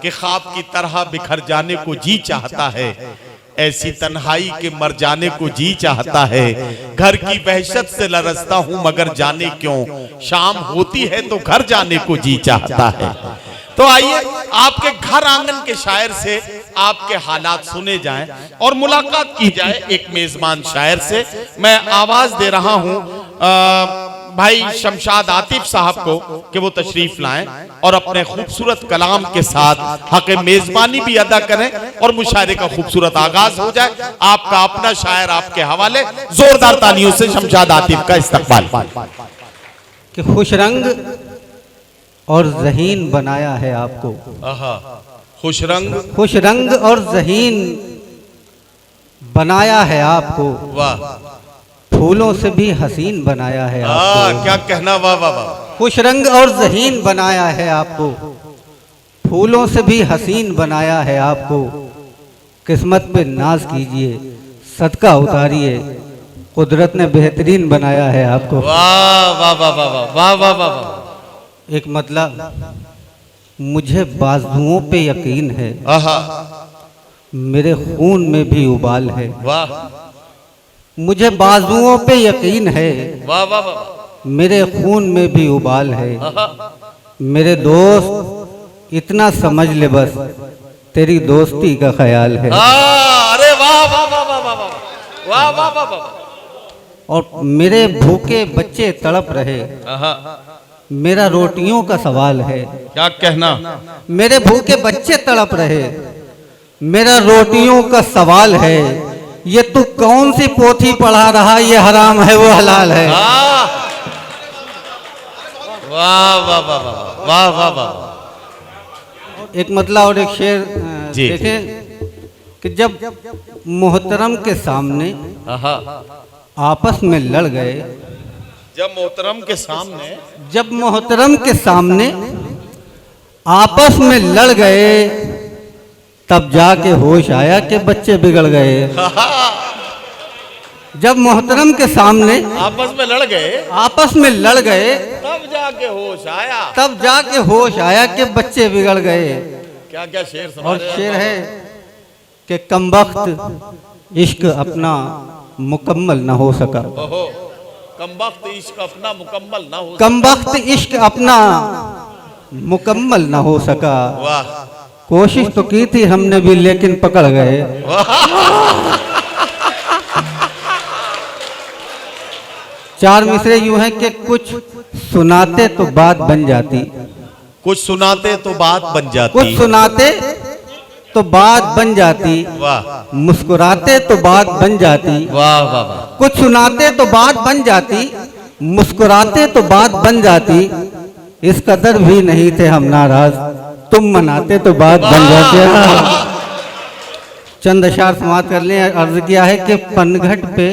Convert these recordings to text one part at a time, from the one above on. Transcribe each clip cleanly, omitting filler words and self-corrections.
कि ख्वाब की तरह बिखर जाने को जी चाहता है, ऐसी तन्हाई के मर जाने को जी चाहता है। घर की वहशत से लरसता हूं मगर जाने क्यों, शाम होती है तो घर जाने को जी चाहता है। तो आइए आपके घर आंगन के शायर से आपके हालात सुने जाएं और मुलाकात की जाए एक मेजबान शायर से। मैं आवाज दे रहा हूं भाई शमशाद आतिफ साहब को कि वो तशरीफ लाएं और अपने खूबसूरत कलाम के साथ हक मेजबानी भी अदा करें और मुशायरे का खूबसूरत आगाज हो जाए। आपका अपना शायर आपके हवाले, जोरदार तालियों से शमशाद आतिफ का इस्तकबाल। कि खुश रंग और ज़हीन बनाया है आपको, खुश रंग और ज़हीन बनाया है आपको, वाह, फूलों से भी हसीन बनाया है आपको। क्या कहना, वाह वाह वाह। खुश रंग और ज़हीन बनाया है आपको, फूलों से भी हसीन बनाया है आपको। किस्मत पे नाज कीजिए, सदका उतारिए, कुदरत ने बेहतरीन बनाया है आपको। वाह वाह वाह वाह वाह वाह वाह। एक मतलब, मुझे बाजुओं पे यकीन है, मेरे खून में भी उबाल है। वाह, मुझे बाजुओं पे यकीन है, वाह वाह वाह, मेरे खून में भी उबाल है। मेरे दोस्त इतना समझ ले बस, तेरी दोस्ती का ख्याल है। अरे वाह वाह वाह वाह वाह वाह वाह वाह वाह। और मेरे भूखे बच्चे तड़प रहे, मेरा रोटियों का सवाल है। क्या कहना, मेरे भूखे बच्चे तड़प रहे, मेरा रोटियों का सवाल है। ये तू कौन सी पोथी पढ़ा रहा, ये हराम है वो हलाल है। वाह वाह वाह वाह वाह वाह वाह। एक मतलब और एक शेर देखें कि जब मोहतरम के सामने आपस में लड़ गए, जब मोहतरम के सामने आपस में लड़ गए, तब जाके होश आया कि बच्चे बिगड़ गए। जब मोहतरम के सामने आपस में लड़ गए, तब जाके होश आया कि बच्चे बिगड़ गए। क्या क्या शेर सुना। और शेर है कि कमबख्त इश्क अपना मुकम्मल ना हो सका, कमबख्त इश्क अपना मुकम्मल ना हो, कमबख्त इश्क अपना मुकम्मल ना हो सका। वाह, कोशिश तो की थी हमने भी लेकिन पकड़ गए। चार मिसरे यूं हैं कि कुछ सुनाते तो बात बन जाती, कुछ सुनाते तो बात बन जाती, कुछ सुनाते तो बात बन जाती, वाह, मुस्कुराते तो बात बन जाती। वाह वाह वाह। कुछ सुनाते तो बात बन जाती, मुस्कुराते तो बात बन जाती। इस कदर भी नहीं थे हम नाराज, तुम मनाते तो बात बन जाते। चंद अशार समाप्त कर ले। अर्ज किया है कि पनघट पे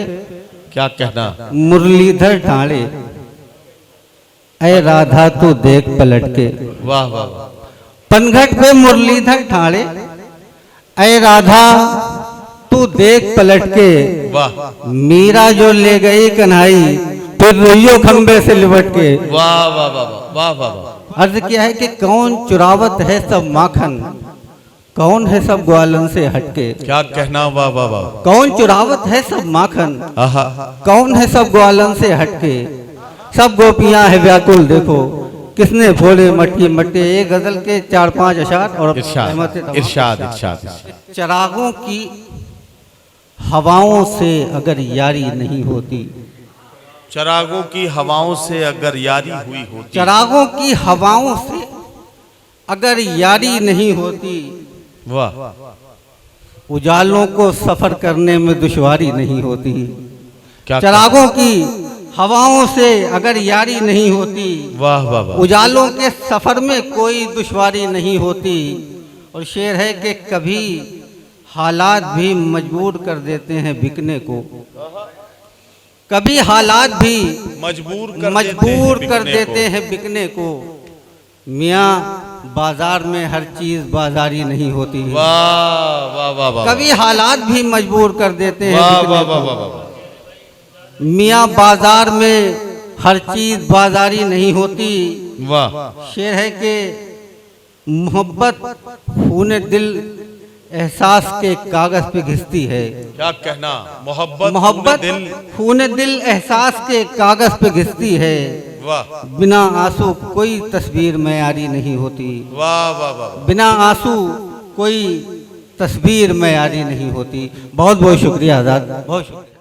क्या कहना, मुरलीधर ढाले, ऐ राधा तू देख पलट के। वाह वाह वाह। पनघट पे मुरलीधर ढाले, ऐ राधा तू देख पलट के। वाह, मीरा जो ले गई कन्हई, फिर रोइयो खंबे से लिपट के। वाह वाह वाह वाह वाह वाह। अर्ज किया है कि कौन चुरावत है सब माखन, कौन है सब ग्वालन से हटके। क्या कहना, वाह वाह वाह। कौन चुरावत है सब माखन, कौन है सब ग्वालन से हटके। सब गोपियां है व्याकुल देखो, किसने फोड़े मटके मटके। ये गजल के 4-5 अशार और इरशाद। चरागों की हवाओं से अगर यारी नहीं होती, चरागों की हवाओं से अगर यारी हुई होती, चरागों की हवाओं से अगर यारी नहीं होती। वाह, उजालों को सफर करने में दुश्वारी नहीं होती। क्या चरागों की हवाओं से अगर यारी नहीं होती, वाह वाह वाह। उजालों के सफर में कोई दुश्वारी नहीं होती। और शेर है कि कभी हालात भी मजबूर कर देते हैं बिकने को, कभी हालात भी मजबूर कर देते हैं बिकने को। मियाँ बाजार में हर चीज बाजारी नहीं होती। वाह वाह वाह वाह। कभी हालात भी मजबूर कर देते हैं वाह बिकने वाह को। वाह वाह वाह। मियाँ बाजार में हर चीज बाजारी नहीं होती। वाह, शेर है कि मोहब्बत खून दिल एहसास के कागज पे घिसती है। क्या कहना, मोहब्बत मोहब्बत दिल, खून दिल एहसास के कागज पे घिसती है। वाह बिना आंसू कोई तस्वीर मयारी नहीं होती। वाह वाह वाह। बिना आंसू कोई तस्वीर मयारी नहीं होती। बहुत बहुत शुक्रिया आज़ाद, बहुत शुक्रिया।